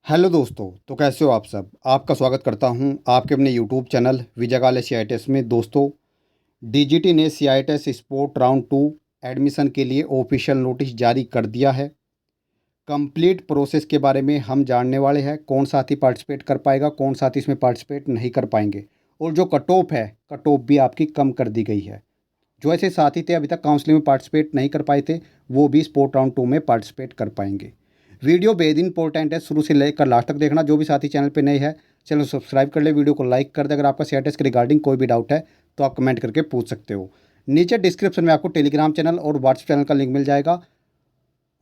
Hello दोस्तों। तो कैसे हो आप सब। आपका स्वागत करता हूं आपके अपने यूट्यूब चैनल विजयकाल सीआईटीएस में। दोस्तों, डीजीटी ने सीआईटीएस स्पोर्ट राउंड 2 एडमिशन के लिए ऑफिशियल नोटिस जारी कर दिया है। कंप्लीट प्रोसेस के बारे में हम जानने वाले हैं। कौन साथी पार्टिसिपेट कर पाएगा, कौन साथी इसमें पार्टिसिपेट नहीं कर पाएंगे, और जो कट ऑफ है, कट ऑफ भी आपकी कम कर दी गई है। जो ऐसे साथी थे अभी तक काउंसलिंग में पार्टिसिपेट नहीं कर पाए थे, वो भी स्पोर्ट राउंड 2 में पार्टिसिपेट कर पाएंगे। वीडियो बेहद इंपॉर्टेंट है, शुरू से लेकर लास्ट तक देखना। जो भी साथी चैनल पे नए हैं, चैनल को सब्सक्राइब कर ले, वीडियो को लाइक कर दे। अगर आपका सीआईटीएस के रिगार्डिंग कोई भी डाउट है तो आप कमेंट करके पूछ सकते हो। नीचे डिस्क्रिप्शन में आपको टेलीग्राम चैनल और व्हाट्सएप चैनल का लिंक मिल जाएगा।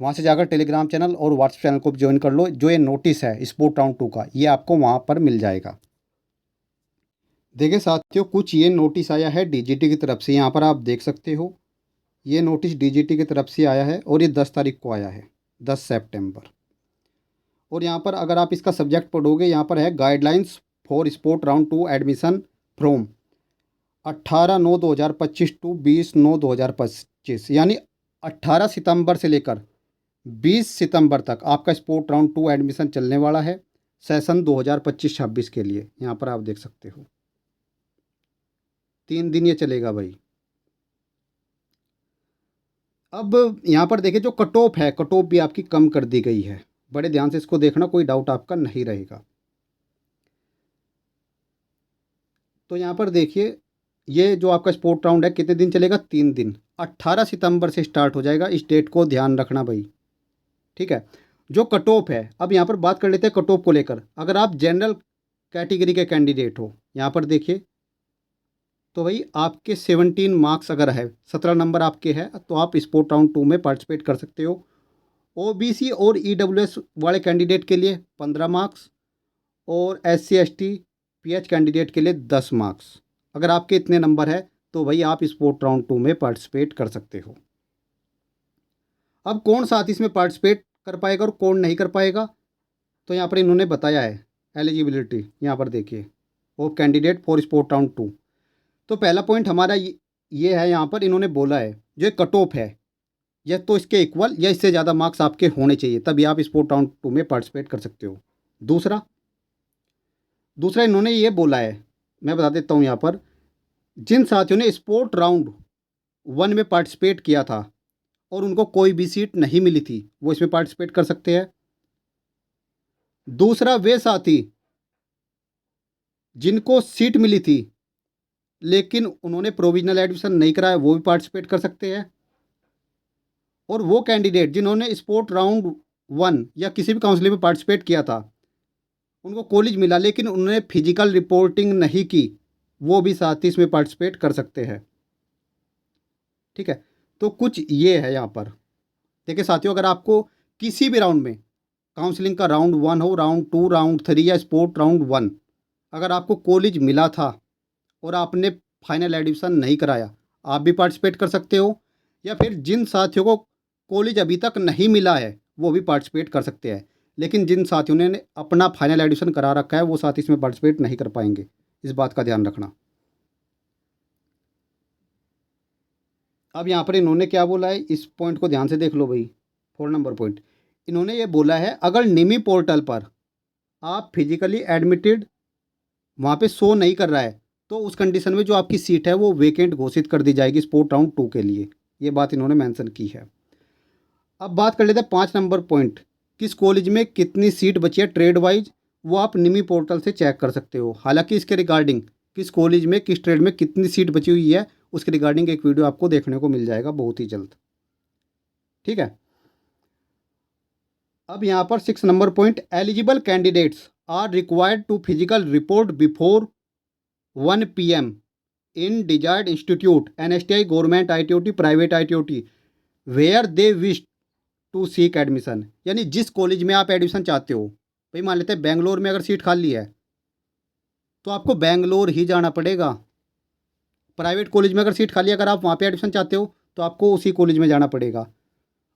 वहाँ से जाकर टेलीग्राम चैनल और व्हाट्सएप चैनल को ज्वाइन कर लो। जो ये नोटिस है स्पोर्ट राउंड 2 का, ये आपको वहाँ पर मिल जाएगा। देखिए साथियों, कुछ ये नोटिस आया है डीजीटी की तरफ से। यहाँ पर आप देख सकते हो, ये नोटिस डीजीटी की तरफ से आया है और ये 10 तारीख को आया है, 10 सितंबर। और यहाँ पर अगर आप इसका सब्जेक्ट पढ़ोगे, यहाँ पर है guidelines for sport round 2 admission from 18/9/2025 to 20/9/2025, यानी 18 सितंबर से लेकर 20 सितंबर तक आपका स्पोर्ट राउंड 2 एडमिशन चलने वाला है सेशन 2025-26 के लिए। यहाँ पर आप देख सकते हो 3 दिन ये चलेगा भाई। अब यहाँ पर देखिए, जो कट ऑफ है, कट ऑफ भी आपकी कम कर दी गई है। बड़े ध्यान से इसको देखना, कोई डाउट आपका नहीं रहेगा। तो यहाँ पर देखिए, ये जो आपका स्पोर्ट राउंड है कितने दिन चलेगा, 3 दिन। 18 सितंबर से स्टार्ट हो जाएगा, इस डेट को ध्यान रखना भाई। ठीक है। जो कट ऑफ है, अब यहाँ पर बात कर लेते हैं कट ऑफ को लेकर। अगर आप जनरल कैटेगरी के कैंडिडेट हो, यहाँ पर देखिए, तो भाई आपके 17 मार्क्स अगर है, 17 नंबर आपके हैं, तो आप स्पोर्ट राउंड 2 में पार्टिसिपेट कर सकते हो। ओबीसी और ईडब्ल्यूएस वाले कैंडिडेट के लिए 15 मार्क्स, और एससी एसटी पीएच कैंडिडेट के लिए 10 मार्क्स। अगर आपके इतने नंबर है तो भाई आप स्पोर्ट राउंड 2 में पार्टिसिपेट कर सकते हो। अब कौन साथी इसमें पार्टिसिपेट कर पाएगा और कौन नहीं कर पाएगा, तो यहाँ पर इन्होंने बताया है एलिजिबिलिटी। यहाँ पर देखिए, of candidate for sport round 2। तो पहला पॉइंट हमारा ये है, यहाँ पर इन्होंने बोला है जो कट ऑफ है, या तो इसके इक्वल या इससे ज़्यादा मार्क्स आपके होने चाहिए, तभी आप स्पोर्ट राउंड 2 में पार्टिसिपेट कर सकते हो। दूसरा इन्होंने ये बोला है, मैं बता देता हूँ यहाँ पर, जिन साथियों ने स्पोर्ट राउंड 1 में पार्टिसिपेट किया था और उनको कोई भी सीट नहीं मिली थी, वो इसमें पार्टिसिपेट कर सकते हैं। दूसरा, वे साथी जिनको सीट मिली थी लेकिन उन्होंने प्रोविजनल एडमिशन नहीं कराया, वो भी पार्टिसिपेट कर सकते हैं। और वो कैंडिडेट जिन्होंने स्पोर्ट राउंड 1 या किसी भी काउंसिलिंग में पार्टिसिपेट किया था, उनको कॉलेज मिला लेकिन उन्होंने फिजिकल रिपोर्टिंग नहीं की, वो भी साथ ही इसमें पार्टिसिपेट कर सकते हैं। ठीक है। तो कुछ ये है यहाँ पर। देखिए साथियों, अगर आपको किसी भी राउंड में, काउंसलिंग का राउंड 1 हो, राउंड 2, राउंड 3 या स्पोर्ट राउंड 1, अगर आपको कॉलेज मिला था और आपने फाइनल एडमिशन नहीं कराया, आप भी पार्टिसिपेट कर सकते हो। या फिर जिन साथियों को कॉलेज अभी तक नहीं मिला है, वो भी पार्टिसिपेट कर सकते हैं। लेकिन जिन साथियों ने अपना फाइनल एडमिशन करा रखा है, वो साथी इसमें पार्टिसिपेट नहीं कर पाएंगे। इस बात का ध्यान रखना। अब यहाँ पर इन्होंने क्या बोला है, इस पॉइंट को ध्यान से देख लो भाई। 4 नंबर पॉइंट, इन्होंने ये बोला है, अगर निमी पोर्टल पर आप फिजिकली एडमिटेड वहाँ पे शो नहीं कर रहा है, तो उस कंडीशन में जो आपकी सीट है वो वेकेंट घोषित कर दी जाएगी स्पोर्ट राउंड 2 के लिए। ये बात इन्होंने मेंशन की है। अब बात कर लेते हैं 5 नंबर पॉइंट, किस कॉलेज में कितनी सीट बची है ट्रेड वाइज, वो आप निमी पोर्टल से चेक कर सकते हो। हालांकि इसके रिगार्डिंग किस कॉलेज में किस ट्रेड में कितनी सीट बची हुई है, उसके रिगार्डिंग एक वीडियो आपको देखने को मिल जाएगा बहुत ही जल्द। ठीक है। अब यहाँ पर 6 number point, eligible candidates are required to physical report before 1 PM in desired institute NSTI government ITOT private ITOT where they wish to seek admission. यानी जिस कॉलेज में आप एडमिशन चाहते हो, भाई मान लेते हैं बेंगलोर में अगर सीट खाली है तो आपको बेंगलोर ही जाना पड़ेगा। प्राइवेट कॉलेज में अगर सीट खाली है, अगर आप वहाँ पे एडमिशन चाहते हो तो आपको उसी कॉलेज में जाना पड़ेगा।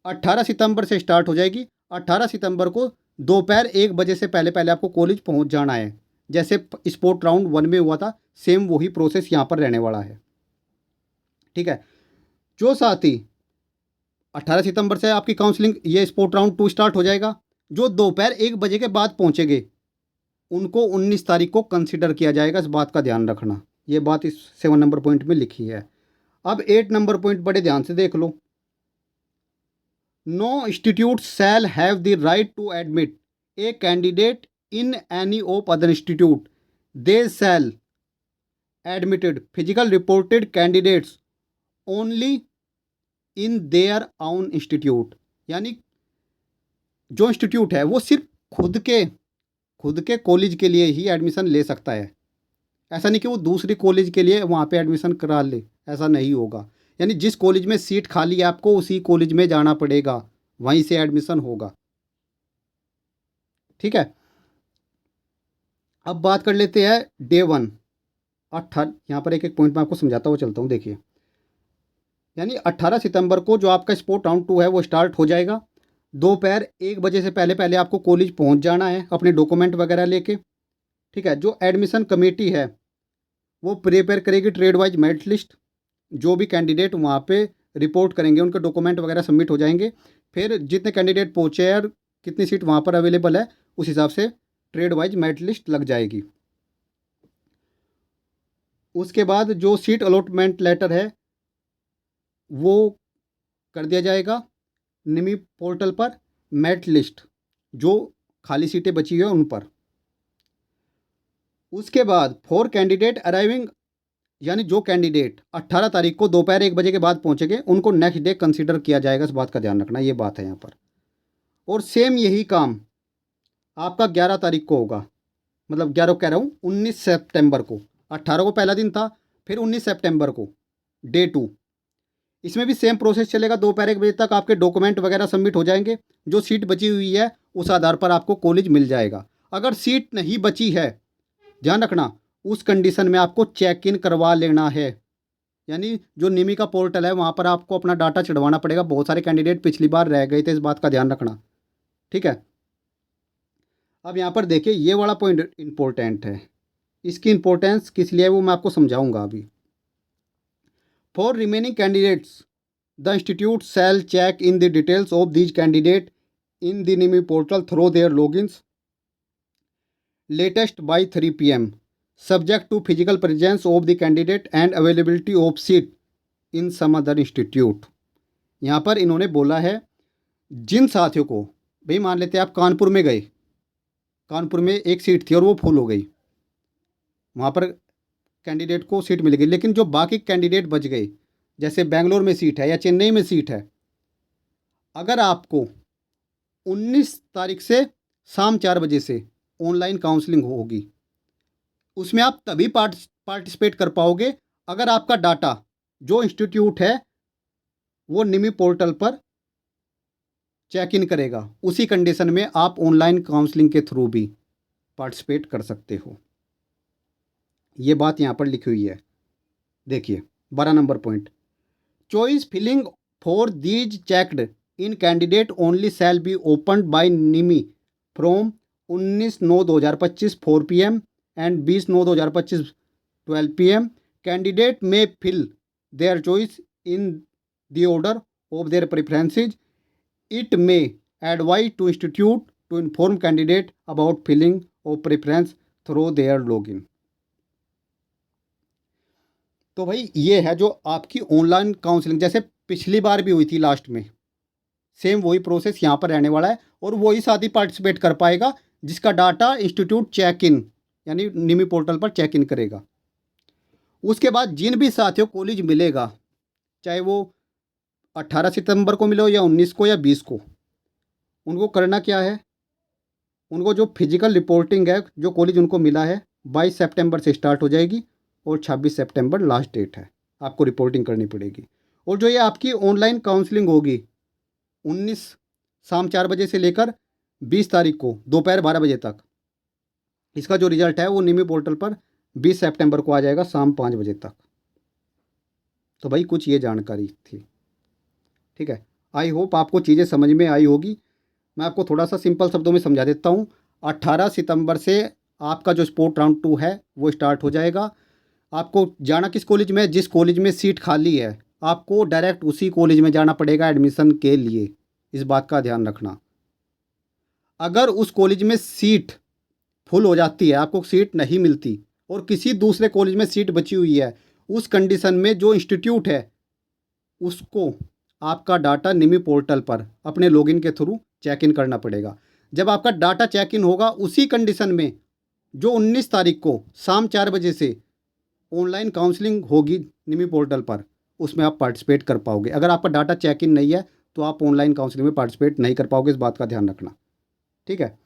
18 सितंबर से स्टार्ट हो जाएगी। 18 सितंबर को दोपहर 1 बजे से पहले पहले आपको कॉलेज पहुँच जाना है। जैसे स्पोर्ट राउंड 1 में हुआ था, सेम वही प्रोसेस यहाँ पर रहने वाला है। ठीक है। जो साथी 18 सितंबर से आपकी काउंसलिंग, ये स्पोर्ट राउंड 2 स्टार्ट हो जाएगा। जो दोपहर 1 बजे के बाद पहुँचेंगे उनको 19 तारीख को कंसिडर किया जाएगा। इस बात का ध्यान रखना। ये बात इस 7 नंबर पॉइंट में लिखी है। अब 8 नंबर पॉइंट बड़े ध्यान से देख लो। No institute shall have the right to admit a candidate in any of other institute. They shall admitted physical reported candidates only in their own institute. यानी जो इंस्टीट्यूट है वो सिर्फ खुद के कॉलेज के लिए ही एडमिशन ले सकता है। ऐसा नहीं कि वो दूसरी कॉलेज के लिए वहाँ पे एडमिशन करा ले, ऐसा नहीं होगा। यानी जिस कॉलेज में सीट खाली है आपको उसी कॉलेज में जाना पड़ेगा, वहीं से एडमिशन होगा। ठीक है। अब बात कर लेते हैं डे 1। यहाँ पर एक एक पॉइंट मैं आपको समझाता हुआ चलता हूँ। देखिए, यानी 18 सितंबर को जो आपका स्पोर्ट राउंड 2 है वो स्टार्ट हो जाएगा। दोपहर 1 बजे से पहले पहले आपको कॉलेज पहुंच जाना है अपने डॉक्यूमेंट वगैरह लेके। ठीक है। जो एडमिशन कमेटी है वो प्रिपेयर करेगी ट्रेड वाइज मेरिट लिस्ट। जो भी कैंडिडेट वहाँ पे रिपोर्ट करेंगे उनके डॉक्यूमेंट वगैरह सबमिट हो जाएंगे। फिर जितने कैंडिडेट पहुँचे और कितनी सीट वहाँ पर अवेलेबल है उस हिसाब से ट्रेड वाइज मेरिट लिस्ट लग जाएगी। उसके बाद जो सीट अलॉटमेंट लेटर है वो कर दिया जाएगा निमी पोर्टल पर। मेरिट लिस्ट जो खाली सीटें बची हुई है उन पर। उसके बाद 4 कैंडिडेट अराइविंग, यानी जो कैंडिडेट 18 तारीख को दोपहर 1 बजे के बाद पहुंचेंगे उनको नेक्स्ट डे कंसीडर किया जाएगा। इस बात का ध्यान रखना, ये बात है यहाँ पर। और सेम यही काम आपका 11 तारीख को होगा। मतलब 11 कह रहा हूँ, 19 सितंबर को। 18 को पहला दिन था, फिर 19 सितंबर को डे 2। इसमें भी सेम प्रोसेस चलेगा। दोपहर 1 बजे तक आपके डॉक्यूमेंट वगैरह सबमिट हो जाएंगे। जो सीट बची हुई है उस आधार पर आपको कॉलेज मिल जाएगा। अगर सीट नहीं बची है, ध्यान रखना, उस कंडीशन में आपको चेक इन करवा लेना है। यानी जो निमी का पोर्टल है वहाँ पर आपको अपना डाटा चढ़वाना पड़ेगा। बहुत सारे कैंडिडेट पिछली बार रह गए थे, इस बात का ध्यान रखना। ठीक है। अब यहाँ पर देखिए, ये वाला पॉइंट इंपॉर्टेंट है। इसकी इंपॉर्टेंस किस लिए है वो मैं आपको समझाऊंगा अभी। For remaining candidates the institute shall check in the details of these candidate in the NIMI portal through their logins latest by 3 PM subject to physical presence of the candidate and availability of seat in some other institute। यहाँ पर इन्होंने बोला है जिन साथियों को, भाई मान लेते हैं आप कानपुर में गए, कानपुर में एक सीट थी और वो फुल हो गई, वहाँ पर कैंडिडेट को सीट मिल गई, लेकिन जो बाकी कैंडिडेट बच गए, जैसे बेंगलोर में सीट है या चेन्नई में सीट है, अगर आपको 19 तारीख से शाम 4 बजे से ऑनलाइन काउंसलिंग होगी, उसमें आप तभी पार्टिसिपेट कर पाओगे अगर आपका डाटा जो इंस्टीट्यूट है वो निमी पोर्टल पर चेक इन करेगा। उसी कंडीशन में आप ऑनलाइन काउंसलिंग के थ्रू भी पार्टिसिपेट कर सकते हो। ये बात यहाँ पर लिखी हुई है। देखिए 12 number point, choice filling for these checked in candidate only shall be open by निमी from 19/9/2025 4 PM and 20/9/2025 12 PM। Candidate may fill their choice in the order of their preferences. It may advise to institute to inform candidate about filling of preference through their login. तो भाई ये है जो आपकी online counselling, जैसे पिछली बार भी हुई थी लास्ट में, सेम वही प्रोसेस यहाँ पर रहने वाला है। और वही साथी पार्टिसिपेट कर पाएगा जिसका डाटा इंस्टीट्यूट चेक इन यानी निमी पोर्टल पर चेक इन करेगा। उसके बाद जिन भी साथियों को कॉलेज मिलेगा, चाहे वो 18 सितंबर को मिले या 19 को या 20 को, उनको करना क्या है, उनको जो फिजिकल रिपोर्टिंग है जो कॉलेज उनको मिला है 22 सितंबर से स्टार्ट हो जाएगी और 26 सितंबर लास्ट डेट है, आपको रिपोर्टिंग करनी पड़ेगी। और जो ये आपकी ऑनलाइन काउंसलिंग होगी 19 शाम 4 बजे से लेकर 20 तारीख को दोपहर 12 बजे तक, इसका जो रिजल्ट है वो निमी पोर्टल पर 20 सितंबर को आ जाएगा शाम 5 बजे तक। तो भाई कुछ ये जानकारी थी। ठीक है। आई होप आपको चीज़ें समझ में आई होगी। मैं आपको थोड़ा सा सिंपल शब्दों में समझा देता हूँ। 18 सितंबर से आपका जो स्पोर्ट राउंड 2 है वो स्टार्ट हो जाएगा। आपको जाना किस कॉलेज में, जिस कॉलेज में सीट खाली है आपको डायरेक्ट उसी कॉलेज में जाना पड़ेगा एडमिशन के लिए। इस बात का ध्यान रखना। अगर उस कॉलेज में सीट फुल हो जाती है, आपको सीट नहीं मिलती और किसी दूसरे कॉलेज में सीट बची हुई है, उस कंडीशन में जो इंस्टीट्यूट है उसको आपका डाटा निमी पोर्टल पर अपने लॉगिन के थ्रू चेक इन करना पड़ेगा। जब आपका डाटा चेक इन होगा, उसी कंडीशन में जो 19 तारीख को शाम 4 बजे से ऑनलाइन काउंसलिंग होगी निमी पोर्टल पर, उसमें आप पार्टिसिपेट कर पाओगे। अगर आपका डाटा चेक इन नहीं है तो आप ऑनलाइन काउंसलिंग में पार्टिसिपेट नहीं कर पाओगे, इस बात का ध्यान रखना। ठीक है,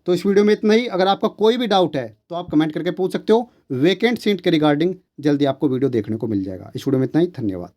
तो इस वीडियो में इतना ही। अगर आपका कोई भी डाउट है तो आप कमेंट करके पूछ सकते हो। वैकेंट सीट के रिगार्डिंग जल्दी आपको वीडियो देखने को मिल जाएगा। इस वीडियो में इतना ही, धन्यवाद।